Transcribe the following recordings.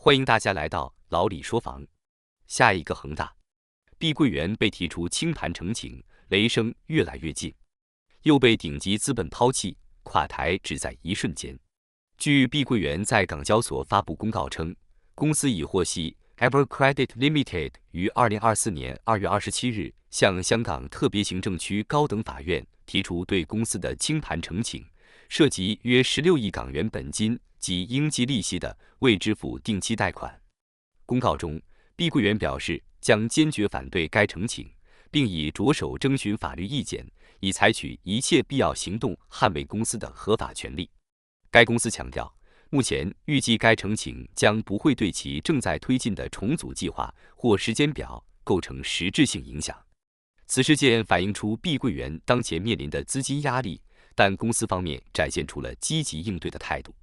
欢迎大家来到老李说房。下一个恒大，碧桂园被提出清盘呈请，雷声越来越近，又被顶级资本抛弃，垮台只在一瞬间。据碧桂园在港交所发布公告称，公司已获悉 Evercredit Limited 于2024年2月27日向香港特别行政区高等法院提出对公司的清盘呈请，涉及约16亿港元本金及应计利息的未支付定期贷款。公告中，碧桂园表示将坚决反对该呈请，并已着手征询法律意见，以采取一切必要行动捍卫公司的合法权利。该公司强调，目前预计该呈请将不会对其正在推进的重组计划或时间表构成实质性影响。此事件反映出碧桂园当前面临的资金压力，但公司方面展现出了积极应对的态度。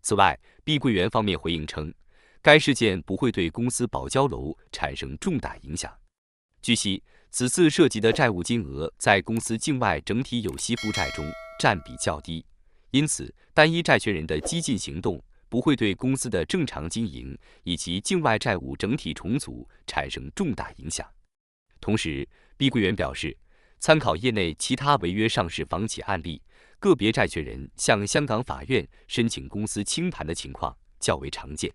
此外，碧桂园方面回应称，该事件不会对公司保交楼产生重大影响。据悉，此次涉及的债务金额在公司境外整体有息负债中占比较低，因此单一债权人的激进行动不会对公司的正常经营以及境外债务整体重组产生重大影响。同时，碧桂园表示，参考业内其他违约上市房企案例，个别债权人向香港法院申请公司清盘的情况较为常见。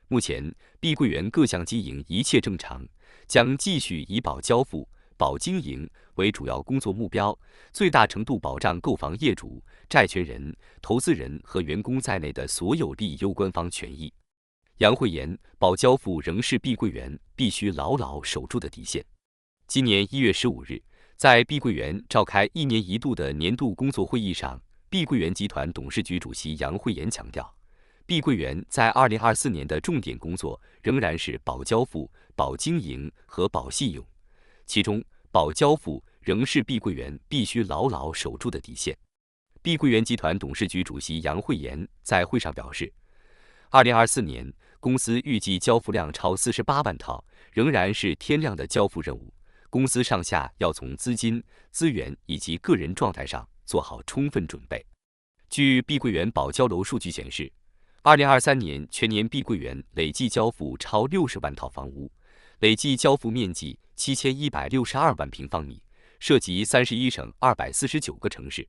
目前，碧桂园各项经营一切正常，将继续以保交付、保经营为主要工作目标，最大程度保障购房业主、债权人、投资人和员工在内的所有利益攸关方权益。杨慧言，保交付仍是碧桂园必须牢牢守住的底线。今年1月15日，在碧桂园召开1年1度的年度工作会议上，碧桂园集团董事局主席杨慧言强调，碧桂园在2024年的重点工作仍然是保交付、保经营和保信用，其中保交付仍是碧桂园必须牢牢守住的底线。碧桂园集团董事局主席杨慧言在会上表示，2024年公司预计交付量超48万套，仍然是天量的交付任务。公司上下要从资金、资源以及个人状态上做好充分准备。据碧桂园保交楼数据显示，2023年全年碧桂园累计交付超60万套房屋，累计交付面积7162万平方米，涉及31省249个城市。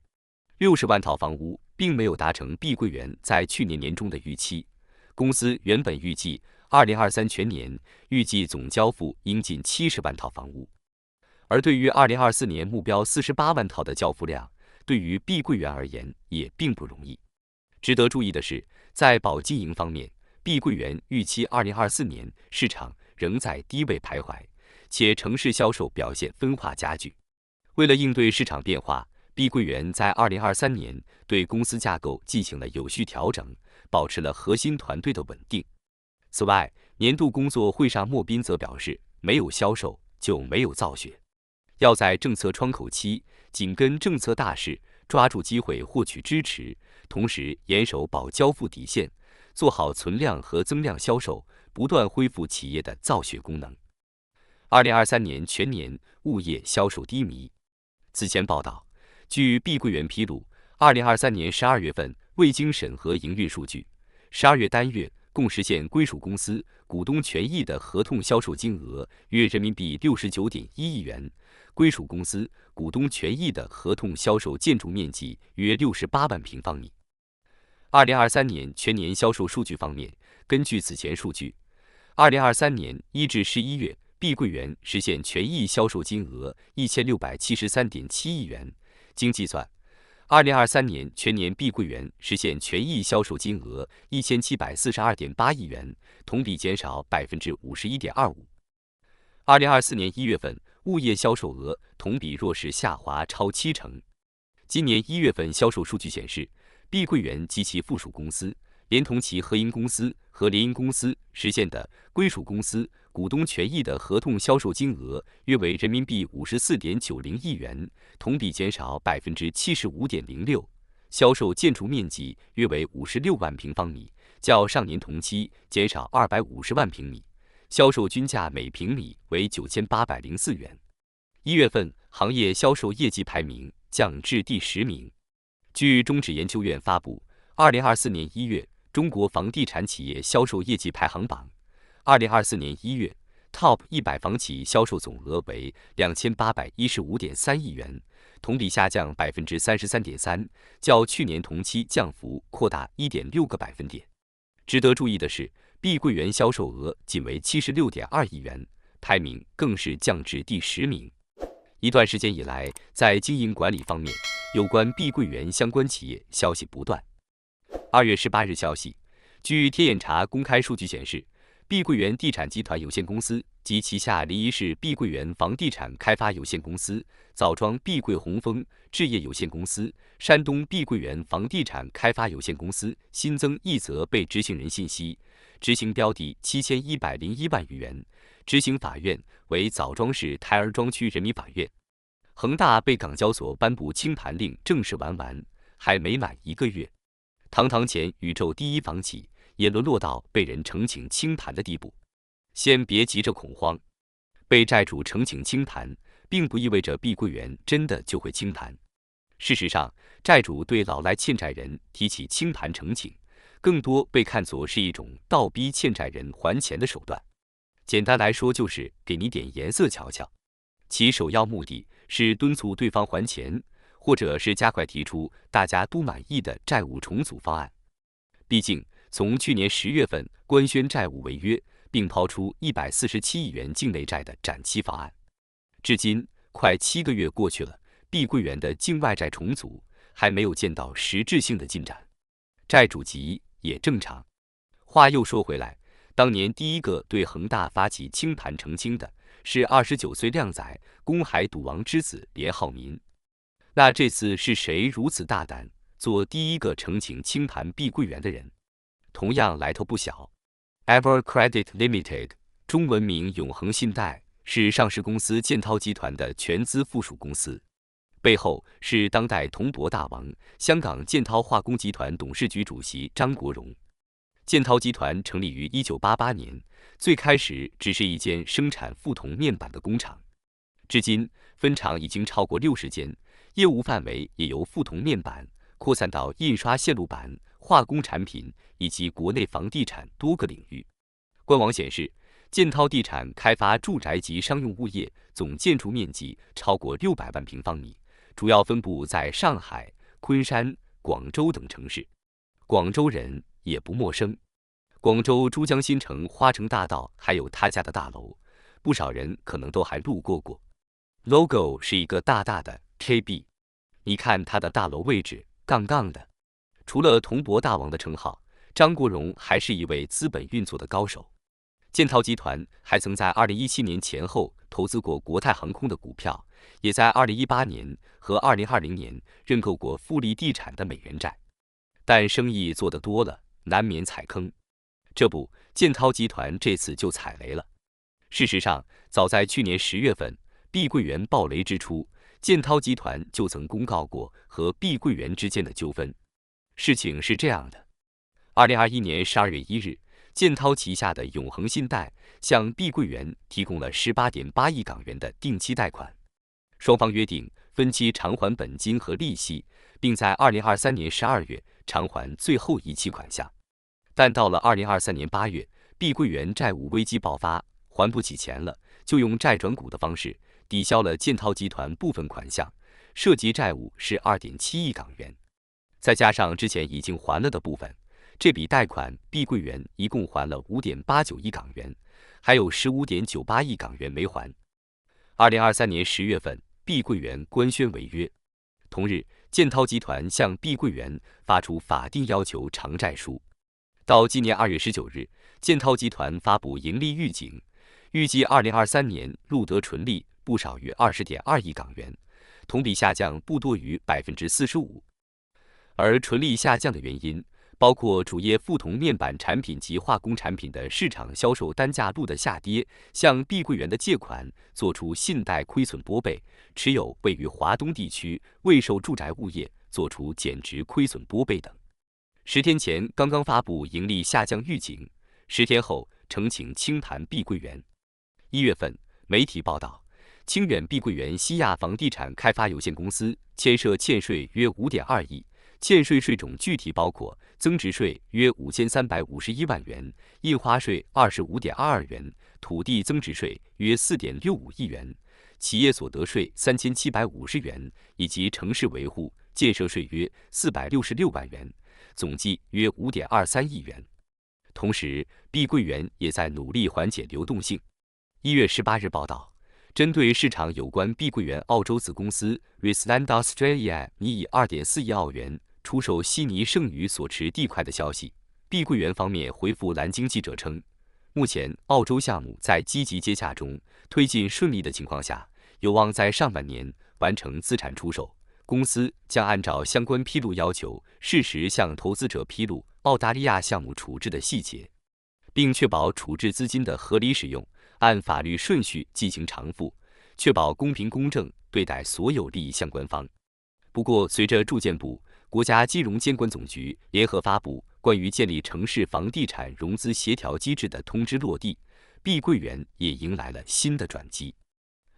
60万套房屋并没有达成碧桂园在去年年中的预期，公司原本预计2023全年预计总交付应近70万套房屋。而对于2024年目标48万套的交付量，对于碧桂园而言也并不容易。值得注意的是，在保经营方面，碧桂园预期2024年市场仍在低位徘徊，且城市销售表现分化加剧。为了应对市场变化，碧桂园在2023年对公司架构进行了有序调整，保持了核心团队的稳定。此外，年度工作会上莫斌则表示，没有销售就没有造血，要在政策窗口期紧跟政策大势，抓住机会获取支持，同时严守保交付底线，做好存量和增量销售，不断恢复企业的造血功能。2023年全年物业销售低迷。此前报道，据碧桂园披露，2023年12月份未经审核营运数据，12月单月共实现归属公司股东权益的合同销售金额约人民币69.1亿元，归属公司股东权益的合同销售建筑面积约68万平方米。2023年全年销售数据方面，根据此前数据，2023年1至11月，碧桂园实现权益销售金额1673.7亿元，经计算，2023年全年碧桂园实现权益销售金额1742.8亿元，同比减少51.25%。2024年1月份，物业销售额同比弱势下滑超70%。今年1月份销售数据显示，碧桂园及其附属公司，连同其合营公司和联营公司实现的归属公司股东权益的合同销售金额约为人民币54.90亿元，同比减少75.06%，销售建筑面积约为56万平方米，较上年同期减少250万平米，销售均价每平米为9804元。1月份行业销售业绩排名降至第10名。据中指研究院发布，2024年1月，中国房地产企业销售业绩排行榜，2024年1月 ，Top 100房企销售总额为2815.3亿元，同比下降33.3%，较去年同期降幅扩大1.6个百分点。值得注意的是，碧桂园销售额仅为76.2亿元，排名更是降至第10名。一段时间以来，在经营管理方面，有关碧桂园相关企业消息不断。2月18日消息，据天眼查公开数据显示，碧桂园地产集团有限公司及旗下临沂市碧桂园房地产开发有限公司、枣庄碧桂红枫置业有限公司、山东碧桂园房地产开发有限公司新增一则被执行人信息，执行标的7101万余元，执行法院为枣庄市台儿庄区人民法院。恒大被港交所颁布清盘令正式完，还没满1个月，堂堂前宇宙第一房企也沦落到被人呈请清盘的地步。先别急着恐慌，被债主呈请清盘，并不意味着碧桂园真的就会清盘。事实上，债主对老赖欠债人提起清盘呈请，更多被看作是一种倒逼欠债人还钱的手段。简单来说，就是给你点颜色瞧瞧。其首要目的是敦促对方还钱，或者是加快提出大家都满意的债务重组方案。毕竟，从去年10月份官宣债务违约，并抛出147亿元境内债的展期方案，至今快7个月过去了，碧桂园的境外债重组还没有见到实质性的进展，债主急也正常。话又说回来，当年第一个对恒大发起清盘澄清的是29岁靓仔、公海赌王之子连浩民。那这次是谁如此大胆，做第一个呈请清盘碧桂园的人？同样来头不小。Ever Credit Limited 中文名永恒信贷，是上市公司建滔集团的全资附属公司，背后是当代铜箔大王、香港建滔化工集团董事局主席张国荣。建滔集团成立于1988年，最开始只是一间生产覆铜面板的工厂，至今分厂已经超过60间，业务范围也由覆铜面板扩散到印刷线路板、化工产品以及国内房地产多个领域。官网显示，建滔地产开发住宅及商用物业总建筑面积超过600万平方米，主要分布在上海、昆山、广州等城市。广州人也不陌生，广州珠江新城花城大道还有他家的大楼，不少人可能都还路过过。logo 是一个大大的 KB， 你看它的大楼位置，杠杠的。除了铜箔大王的称号，张国荣还是一位资本运作的高手。建滔集团还曾在2017年前后投资过国泰航空的股票，也在2018年和2020年认购过富力地产的美元债。但生意做得多了，难免踩坑。这不，建滔集团这次就踩雷了。事实上，早在去年10月份，碧桂园暴雷之初，建滔集团就曾公告过和碧桂园之间的纠纷。事情是这样的：2021年12月1日，建滔旗下的永恒信贷向碧桂园提供了18.8亿港元的定期贷款，双方约定分期偿还本金和利息，并在2023年12月偿还最后一期款项。但到了2023年8月，碧桂园债务危机爆发，还不起钱了，就用债转股的方式抵消了建滔集团部分款项，涉及债务是2.7亿港元。再加上之前已经还了的部分，这笔贷款碧桂园一共还了5.89亿港元，还有15.98亿港元没还。2023年10月份，碧桂园官宣违约。同日，建滔集团向碧桂园发出法定要求偿债书。到今年2月19日，建滔集团发布盈利预警，预计2023年录得纯利不少于20.2亿港元，同比下降不多于45%。而纯利下降的原因包括主业覆铜面板产品及化工产品的市场销售单价录得下跌，向碧桂园的借款做出信贷亏损拨备，持有位于华东地区未售住宅物业做出减值亏损拨备等。10天前刚刚发布盈利下降预警，10天后呈请清盘碧桂园。1月份，媒体报道，清远碧桂园西亚房地产开发有限公司牵涉欠税约5.2亿，欠税税种具体包括增值税约5351万元，印花税25.22元，土地增值税约4.65亿元，企业所得税3750元，以及城市维护建设税约466万元，总计约5.23亿元。同时，碧桂园也在努力缓解流动性。1月18日报道，针对市场有关碧桂园澳洲子公司 Risland Australia 拟以2.4亿澳元出售悉尼剩余所持地块的消息，碧桂园方面回复蓝鲸记者称，目前澳洲项目在积极接洽中，推进顺利的情况下，有望在上半年完成资产出售。公司将按照相关披露要求，适时向投资者披露澳大利亚项目处置的细节，并确保处置资金的合理使用，按法律顺序进行偿付，确保公平公正对待所有利益相关方。不过，随着住建部、国家金融监管总局联合发布关于建立城市房地产融资协调机制的通知落地，碧桂园也迎来了新的转机。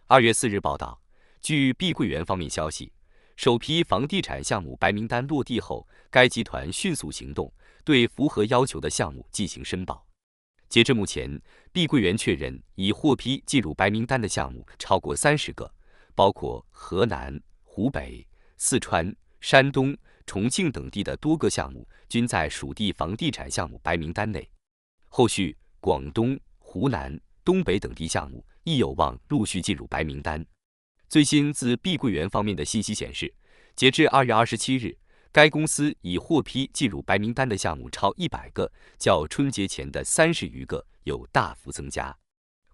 2月4日报道，据碧桂园方面消息，首批房地产项目白名单落地后，该集团迅速行动，对符合要求的项目进行申报。截至目前，碧桂园确认已获批进入白名单的项目超过30个，包括河南、湖北、四川、山东、重庆等地的多个项目均在属地房地产项目白名单内。后续，广东、湖南、东北等地项目亦有望陆续进入白名单。最新自碧桂园方面的信息显示，截至2月27日，该公司已获批进入白名单的项目超100个，较春节前的30余个有大幅增加。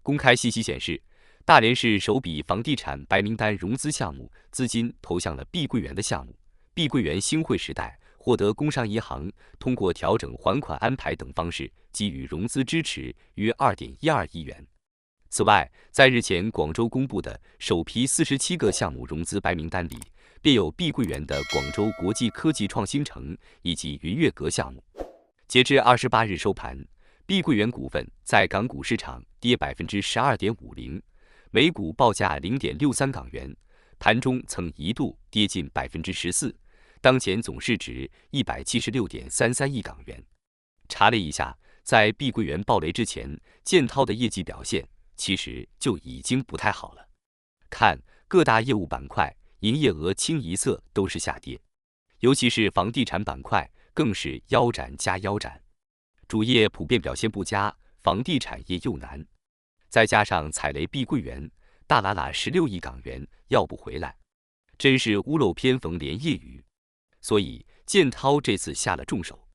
公开信息显示，大连市首笔房地产白名单融资项目资金投向了碧桂园的项目，碧桂园星汇时代获得工商银行通过调整还款安排等方式给予融资支持约2.12亿元。此外，在日前广州公布的首批47个项目融资白名单里，便有碧桂园的广州国际科技创新城以及云悦阁项目。截至28日收盘，碧桂园股份在港股市场跌12.50%，每股报价0.63港元，盘中曾一度跌近14%，当前总市值176.33亿港元。查了一下，在碧桂园暴雷之前，建滔的业绩表现其实就已经不太好了。看各大业务板块，营业额清一色都是下跌，尤其是房地产板块更是腰斩加腰斩。主业普遍表现不佳，房地产业又难，再加上踩雷碧桂园，大喇喇16亿港元要不回来，真是屋漏偏逢连夜雨。所以建滔这次下了重手，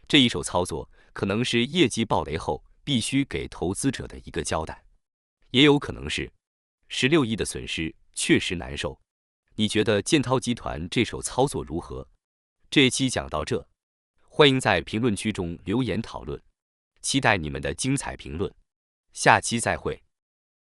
这一手操作可能是业绩暴雷后必须给投资者的一个交代，也有可能是16亿的损失确实难受。你觉得建滔集团这手操作如何？这期讲到这，欢迎在评论区中留言讨论，期待你们的精彩评论。下期再会。